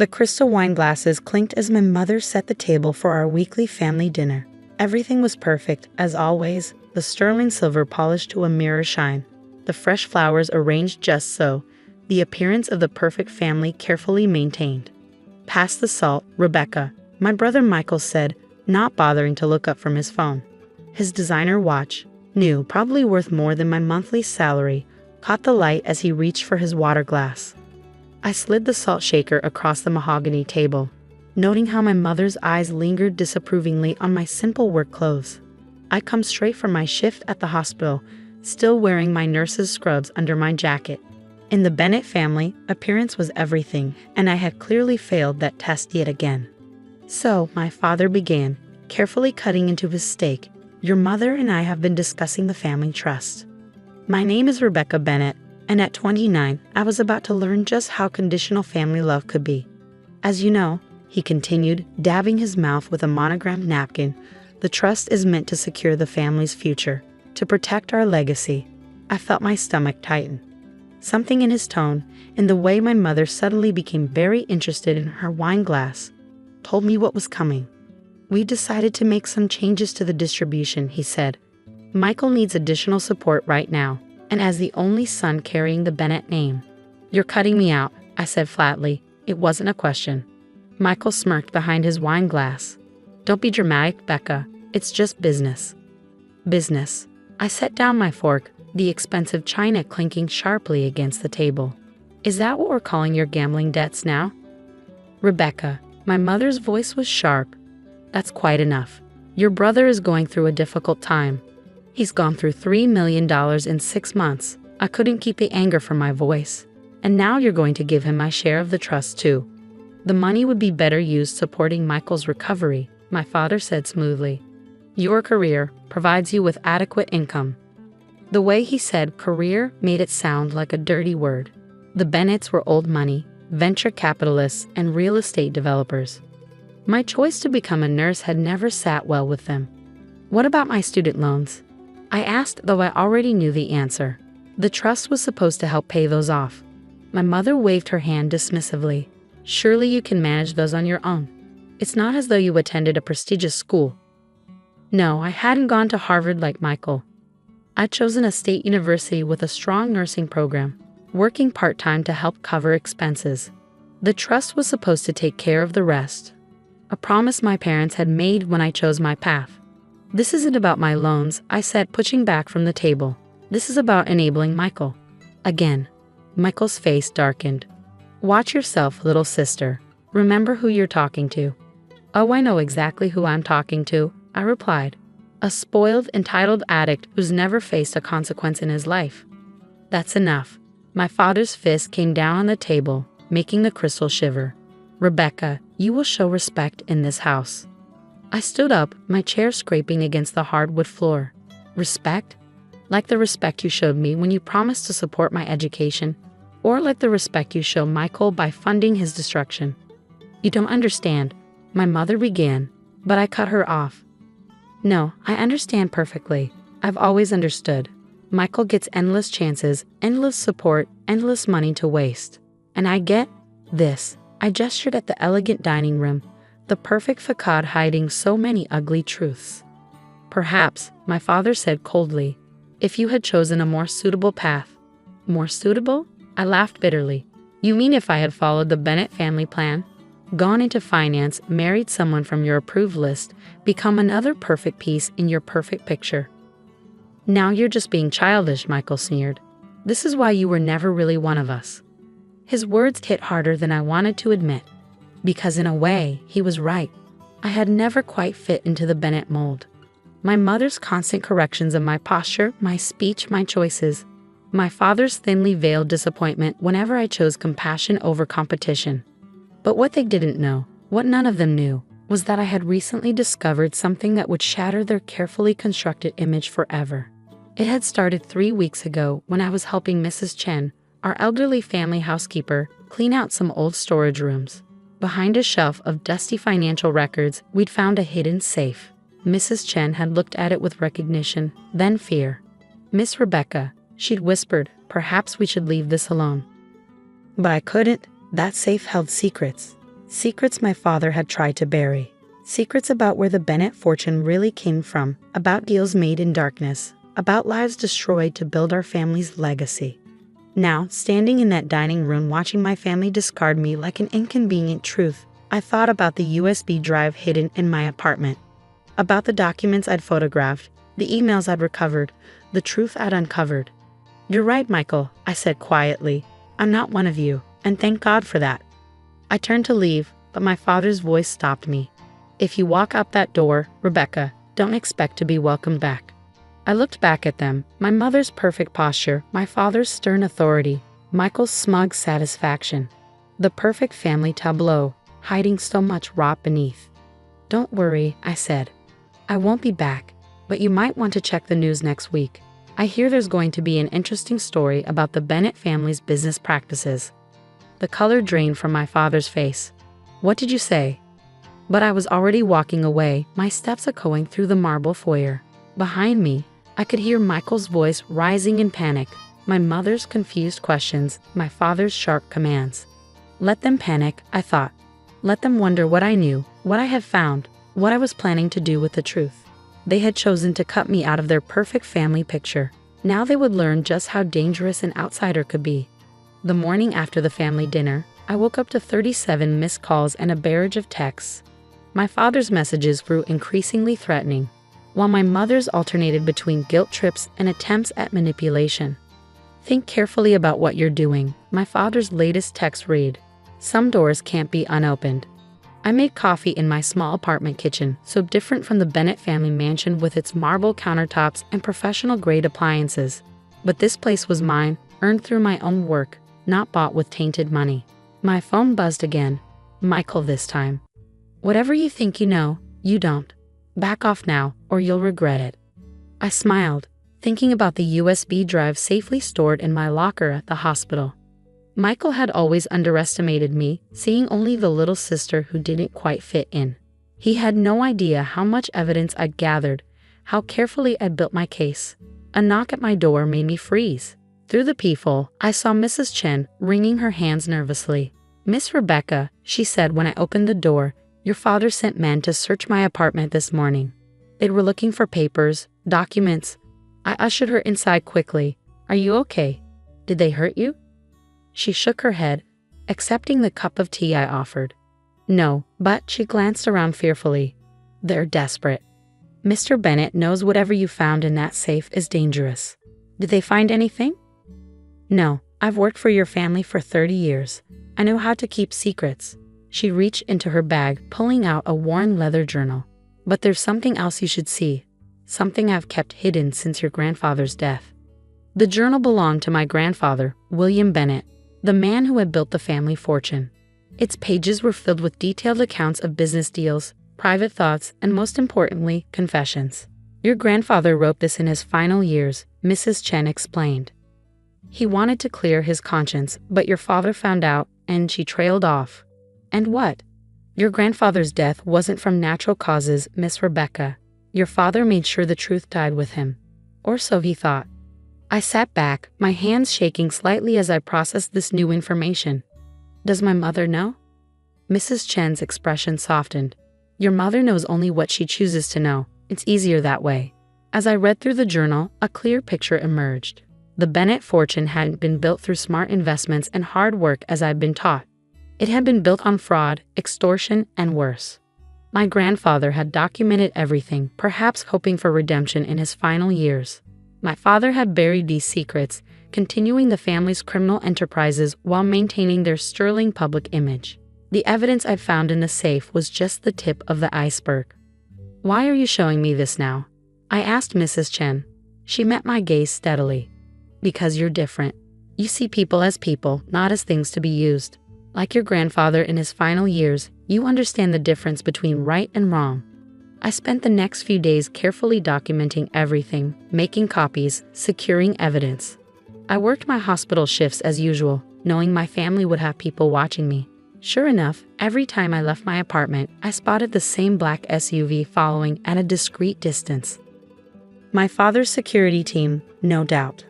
The crystal wine glasses clinked as my mother set the table for our weekly family dinner. Everything was perfect, as always, the sterling silver polished to a mirror shine, the fresh flowers arranged just so, the appearance of the perfect family carefully maintained. "Pass the salt, Rebecca," my brother Michael said, not bothering to look up from his phone. His designer watch, new, probably worth more than my monthly salary, caught the light as he reached for his water glass. I slid the salt shaker across the mahogany table, noting how my mother's eyes lingered disapprovingly on my simple work clothes. I come straight from my shift at the hospital, still wearing my nurse's scrubs under my jacket. In the Bennett family, appearance was everything, and I had clearly failed that test yet again. "So," my father began, carefully cutting into his steak, "your mother and I have been discussing the family trust. My name is Rebecca Bennett, and at 29, I was about to learn just how conditional family love could be. As you know," he continued, dabbing his mouth with a monogrammed napkin, "the trust is meant to secure the family's future, to protect our legacy." I felt my stomach tighten. Something in his tone, in the way my mother suddenly became very interested in her wine glass, told me what was coming. "We decided to make some changes to the distribution," he said. "Michael needs additional support right now, and as the only son carrying the Bennett name." "You're cutting me out," I said flatly. It wasn't a question. Michael smirked behind his wine glass. "Don't be dramatic, Becca. It's just business." "Business." I set down my fork, the expensive china clinking sharply against the table. "Is that what we're calling your gambling debts now?" "Rebecca," my mother's voice was sharp. "That's quite enough. Your brother is going through a difficult time. He's gone through $3 million in 6 months. I couldn't keep the anger from my voice. And now you're going to give him my share of the trust too. The money would be better used supporting Michael's recovery," my father said smoothly. "Your career provides you with adequate income." The way he said career made it sound like a dirty word. The Bennetts were old money, venture capitalists, and real estate developers. My choice to become a nurse had never sat well with them. "What about my student loans?" I asked, though I already knew the answer. The trust was supposed to help pay those off. My mother waved her hand dismissively. "Surely you can manage those on your own. It's not as though you attended a prestigious school." No, I hadn't gone to Harvard like Michael. I'd chosen a state university with a strong nursing program, working part-time to help cover expenses. The trust was supposed to take care of the rest. A promise my parents had made when I chose my path. "This isn't about my loans," I said, pushing back from the table. "This is about enabling Michael." Again, Michael's face darkened. "Watch yourself, little sister. Remember who you're talking to." "Oh, I know exactly who I'm talking to," I replied. "A spoiled, entitled addict who's never faced a consequence in his life." "That's enough." My father's fist came down on the table, making the crystal shiver. "Rebecca, you will show respect in this house." I stood up, my chair scraping against the hardwood floor. "Respect? Like the respect you showed me when you promised to support my education? Or like the respect you show Michael by funding his destruction?" "You don't understand," my mother began, but I cut her off. "No, I understand perfectly. I've always understood. Michael gets endless chances, endless support, endless money to waste. And I get this." I gestured at the elegant dining room, the perfect facade hiding so many ugly truths. "Perhaps," my father said coldly, "if you had chosen a more suitable path." "More suitable?" I laughed bitterly. "You mean if I had followed the Bennett family plan? Gone into finance, married someone from your approved list, become another perfect piece in your perfect picture?" "Now you're just being childish," Michael sneered. "This is why you were never really one of us." His words hit harder than I wanted to admit. Because in a way, he was right. I had never quite fit into the Bennett mold. My mother's constant corrections of my posture, my speech, my choices. My father's thinly veiled disappointment whenever I chose compassion over competition. But what they didn't know, what none of them knew, was that I had recently discovered something that would shatter their carefully constructed image forever. It had started 3 weeks ago when I was helping Mrs. Chen, our elderly family housekeeper, clean out some old storage rooms. Behind a shelf of dusty financial records, we'd found a hidden safe. Mrs. Chen had looked at it with recognition, then fear. "Miss Rebecca," she'd whispered, "perhaps we should leave this alone." But I couldn't. That safe held secrets. Secrets my father had tried to bury. Secrets about where the Bennett fortune really came from, about deals made in darkness, about lives destroyed to build our family's legacy. Now, standing in that dining room watching my family discard me like an inconvenient truth, I thought about the USB drive hidden in my apartment, about the documents I'd photographed, the emails I'd recovered, the truth I'd uncovered. "You're right, Michael," I said quietly. "I'm not one of you, and thank God for that." I turned to leave, but my father's voice stopped me. "If you walk out that door, Rebecca, don't expect to be welcomed back." I looked back at them, my mother's perfect posture, my father's stern authority, Michael's smug satisfaction. The perfect family tableau, hiding so much rot beneath. "Don't worry," I said. "I won't be back, but you might want to check the news next week. I hear there's going to be an interesting story about the Bennett family's business practices." The color drained from my father's face. "What did you say?" But I was already walking away, my steps echoing through the marble foyer. Behind me, I could hear Michael's voice rising in panic, my mother's confused questions, my father's sharp commands. Let them panic, I thought. Let them wonder what I knew, what I had found, what I was planning to do with the truth. They had chosen to cut me out of their perfect family picture. Now they would learn just how dangerous an outsider could be. The morning after the family dinner, I woke up to 37 missed calls and a barrage of texts. My father's messages grew increasingly threatening, while my mother's alternated between guilt trips and attempts at manipulation. "Think carefully about what you're doing," my father's latest text read. "Some doors can't be unopened." I made coffee in my small apartment kitchen, so different from the Bennett family mansion with its marble countertops and professional-grade appliances. But this place was mine, earned through my own work, not bought with tainted money. My phone buzzed again. Michael this time. "Whatever you think you know, you don't. Back off now, or you'll regret it." I smiled, thinking about the USB drive safely stored in my locker at the hospital. Michael had always underestimated me, seeing only the little sister who didn't quite fit in. He had no idea how much evidence I'd gathered, how carefully I'd built my case. A knock at my door made me freeze. Through the peephole, I saw Mrs. Chen wringing her hands nervously. "Miss Rebecca," she said when I opened the door, "your father sent men to search my apartment this morning. They were looking for papers, documents." I ushered her inside quickly. "Are you okay? Did they hurt you?" She shook her head, accepting the cup of tea I offered. "No," but she glanced around fearfully. "They're desperate. Mr. Bennett knows whatever you found in that safe is dangerous." "Did they find anything?" "No, I've worked for your family for 30 years. I know how to keep secrets." She reached into her bag, pulling out a worn leather journal. "But there's something else you should see. Something I've kept hidden since your grandfather's death." The journal belonged to my grandfather, William Bennett, the man who had built the family fortune. Its pages were filled with detailed accounts of business deals, private thoughts, and most importantly, confessions. "Your grandfather wrote this in his final years," Mrs. Chen explained. "He wanted to clear his conscience, but your father found out," and she trailed off. "And what?" "Your grandfather's death wasn't from natural causes, Miss Rebecca. Your father made sure the truth died with him. Or so he thought." I sat back, my hands shaking slightly as I processed this new information. "Does my mother know?" Mrs. Chen's expression softened. "Your mother knows only what she chooses to know. It's easier that way." As I read through the journal, a clear picture emerged. The Bennett fortune hadn't been built through smart investments and hard work as I'd been taught. It had been built on fraud, extortion, and worse. My grandfather had documented everything, perhaps hoping for redemption in his final years. My father had buried these secrets, continuing the family's criminal enterprises while maintaining their sterling public image. The evidence I'd found in the safe was just the tip of the iceberg. "Why are you showing me this now?" I asked Mrs. Chen. She met my gaze steadily. "Because you're different. You see people as people, not as things to be used. Like your grandfather in his final years, you understand the difference between right and wrong." I spent the next few days carefully documenting everything, making copies, securing evidence. I worked my hospital shifts as usual, knowing my family would have people watching me. Sure enough, every time I left my apartment, I spotted the same black SUV following at a discreet distance. My father's security team, no doubt.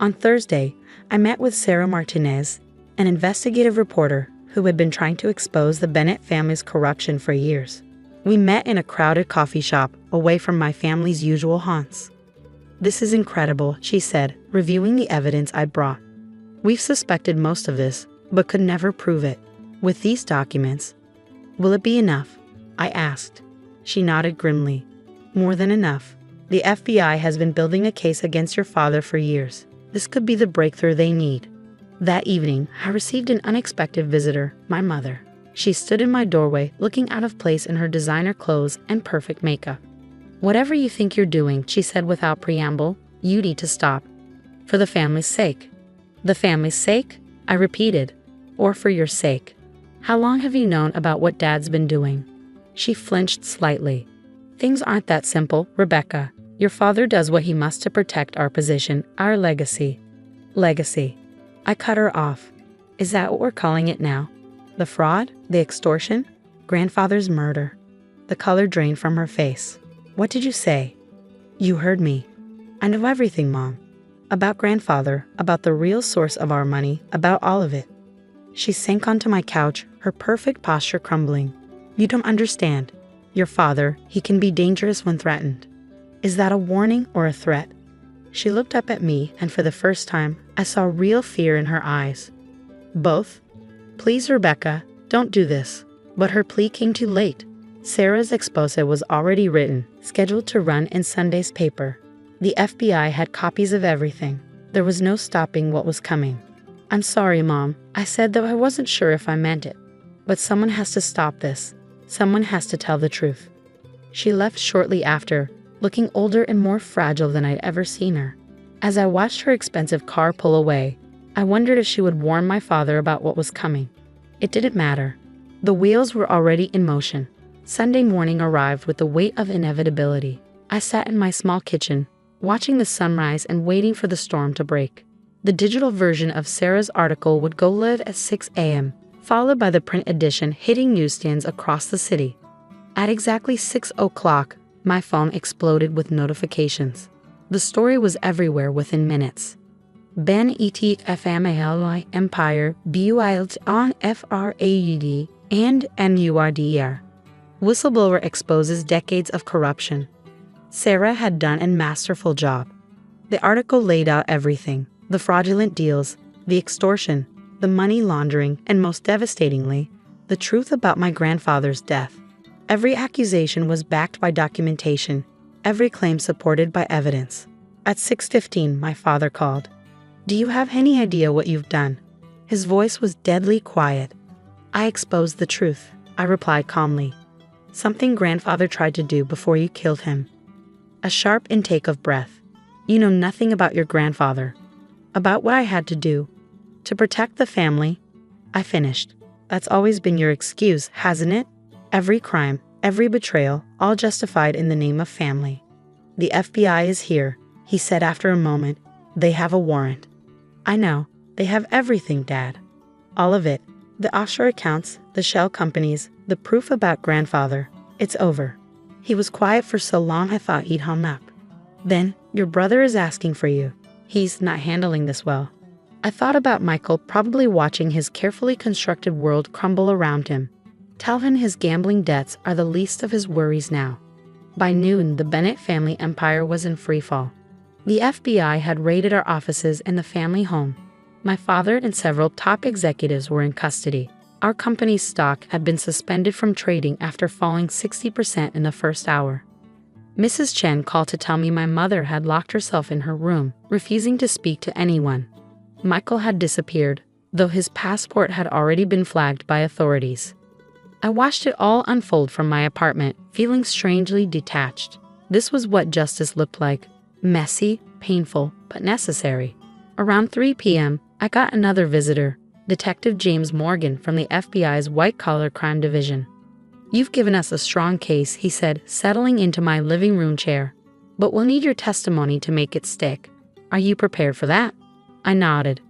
On Thursday, I met with Sarah Martinez, an investigative reporter who had been trying to expose the Bennett family's corruption for years. We met in a crowded coffee shop, away from my family's usual haunts. "This is incredible," she said, reviewing the evidence I'd brought. "We've suspected most of this, but could never prove it. With these documents, will it be enough?" I asked. She nodded grimly. "More than enough. The FBI has been building a case against your father for years. This could be the breakthrough they need." That evening, I received an unexpected visitor, my mother. She stood in my doorway, looking out of place in her designer clothes and perfect makeup. "Whatever you think you're doing," she said without preamble, "you need to stop. For the family's sake." "The family's sake?" I repeated. "Or for your sake? How long have you known about what Dad's been doing?" She flinched slightly. "Things aren't that simple, Rebecca. Your father does what he must to protect our position, our legacy." "Legacy?" I cut her off. "Is that what we're calling it now? The fraud? The extortion? Grandfather's murder?" The color drained from her face. "What did you say?" "You heard me. I know everything, Mom. About Grandfather, about the real source of our money, about all of it." She sank onto my couch, her perfect posture crumbling. "You don't understand. Your father, he can be dangerous when threatened." "Is that a warning or a threat?" She looked up at me, and for the first time, I saw real fear in her eyes. "Both? Please, Rebecca, don't do this." But her plea came too late. Sarah's expose was already written, scheduled to run in Sunday's paper. The FBI had copies of everything. There was no stopping what was coming. "I'm sorry, Mom," I said, though I wasn't sure if I meant it. "But someone has to stop this. Someone has to tell the truth." She left shortly after, looking older and more fragile than I'd ever seen her. As I watched her expensive car pull away, I wondered if she would warn my father about what was coming. It didn't matter. The wheels were already in motion. Sunday morning arrived with the weight of inevitability. I sat in my small kitchen, watching the sunrise and waiting for the storm to break. The digital version of Sarah's article would go live at 6 a.m., followed by the print edition hitting newsstands across the city. At exactly 6 o'clock, my phone exploded with notifications. The story was everywhere within minutes. Ben family empire built on fraud and murder. Whistleblower exposes decades of corruption. Sarah had done a masterful job. The article laid out everything: the fraudulent deals, the extortion, the money laundering, and most devastatingly, the truth about my grandfather's death. Every accusation was backed by documentation, every claim supported by evidence. At 6:15, my father called. "Do you have any idea what you've done?" His voice was deadly quiet. "I exposed the truth," I replied calmly. "Something Grandfather tried to do before you killed him." A sharp intake of breath. "You know nothing about your grandfather." "About what I had to do. To protect the family," I finished. "That's always been your excuse, hasn't it? Every crime, every betrayal, all justified in the name of family." "The FBI is here," he said after a moment. "They have a warrant." "I know. They have everything, Dad. All of it. The offshore accounts, the shell companies, the proof about Grandfather. It's over." He was quiet for so long I thought he'd hung up. "Then, your brother is asking for you. He's not handling this well." I thought about Michael probably watching his carefully constructed world crumble around him. Tell him his gambling debts are the least of his worries now. By noon, the Bennett family empire was in freefall. The FBI had raided our offices and the family home. My father and several top executives were in custody. Our company's stock had been suspended from trading after falling 60% in the first hour. Mrs. Chen called to tell me my mother had locked herself in her room, refusing to speak to anyone. Michael had disappeared, though his passport had already been flagged by authorities. I watched it all unfold from my apartment, feeling strangely detached. This was what justice looked like: messy, painful, but necessary. Around 3 p.m., I got another visitor, Detective James Morgan from the FBI's White-Collar Crime Division. "You've given us a strong case," he said, settling into my living room chair. "But we'll need your testimony to make it stick. Are you prepared for that?" I nodded.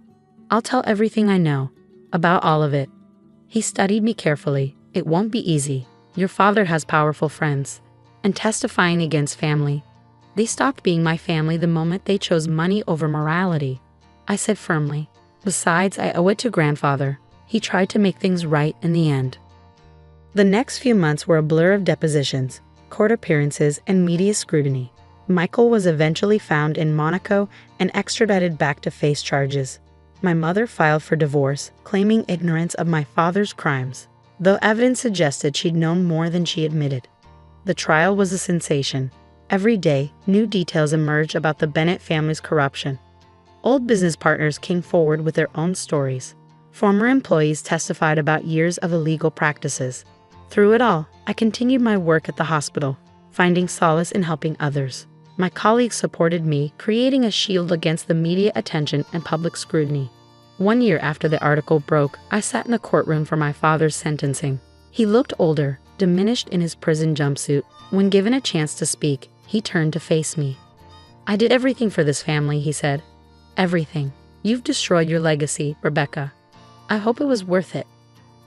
"I'll tell everything I know, about all of it." He studied me carefully. "It won't be easy. Your father has powerful friends. And testifying against family. They stopped being my family the moment they chose money over morality." I said firmly. "Besides, I owe it to Grandfather. he tried to make things right in the end. The next few months were a blur of depositions, court appearances, and media scrutiny. Michael was eventually found in Monaco and extradited back to face charges. My mother filed for divorce, claiming ignorance of my father's crimes, though evidence suggested she'd known more than she admitted. The trial was a sensation. Every day, new details emerged about the Bennett family's corruption. Old business partners came forward with their own stories. Former employees testified about years of illegal practices. Through it all, I continued my work at the hospital, finding solace in helping others. My colleagues supported me, creating a shield against the media attention and public scrutiny. 1 year after the article broke, I sat in the courtroom for my father's sentencing. He looked older, diminished in his prison jumpsuit. When given a chance to speak, he turned to face me. "I did everything for this family," he said. "Everything. You've destroyed your legacy, Rebecca. I hope it was worth it."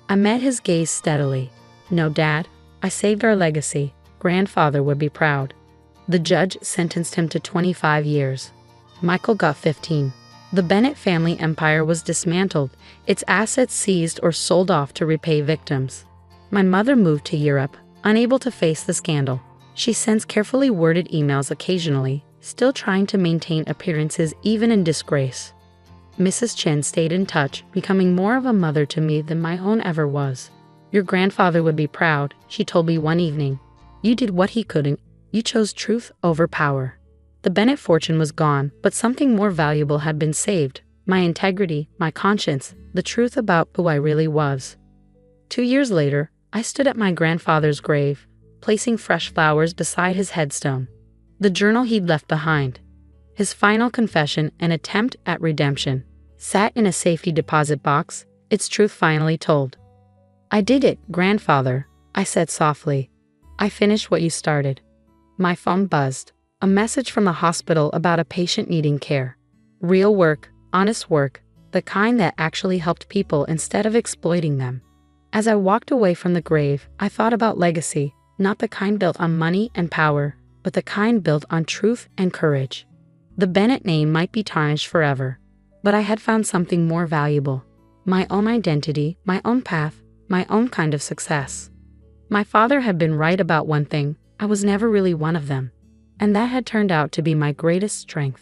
I met his gaze steadily. "No, Dad. I saved our legacy. Grandfather would be proud." The judge sentenced him to 25 years. Michael got 15. The Bennett family empire was dismantled, its assets seized or sold off to repay victims. My mother moved to Europe, unable to face the scandal. She sends carefully worded emails occasionally, still trying to maintain appearances even in disgrace. Mrs. Chen stayed in touch, becoming more of a mother to me than my own ever was. "Your grandfather would be proud," she told me one evening. "You did what he couldn't. You chose truth over power." The Bennett fortune was gone, but something more valuable had been saved: my integrity, my conscience, the truth about who I really was. 2 years later, I stood at my grandfather's grave, placing fresh flowers beside his headstone. The journal he'd left behind, his final confession and attempt at redemption, sat in a safety deposit box, its truth finally told. "I did it, grandfather," I said softly. "I finished what you started." My phone buzzed. A message from the hospital about a patient needing care. Real work, honest work, the kind that actually helped people instead of exploiting them. As I walked away from the grave, I thought about legacy, not the kind built on money and power, but the kind built on truth and courage. The Bennett name might be tarnished forever, but I had found something more valuable: my own identity, my own path, my own kind of success. My father had been right about one thing: I was never really one of them. And that had turned out to be my greatest strength.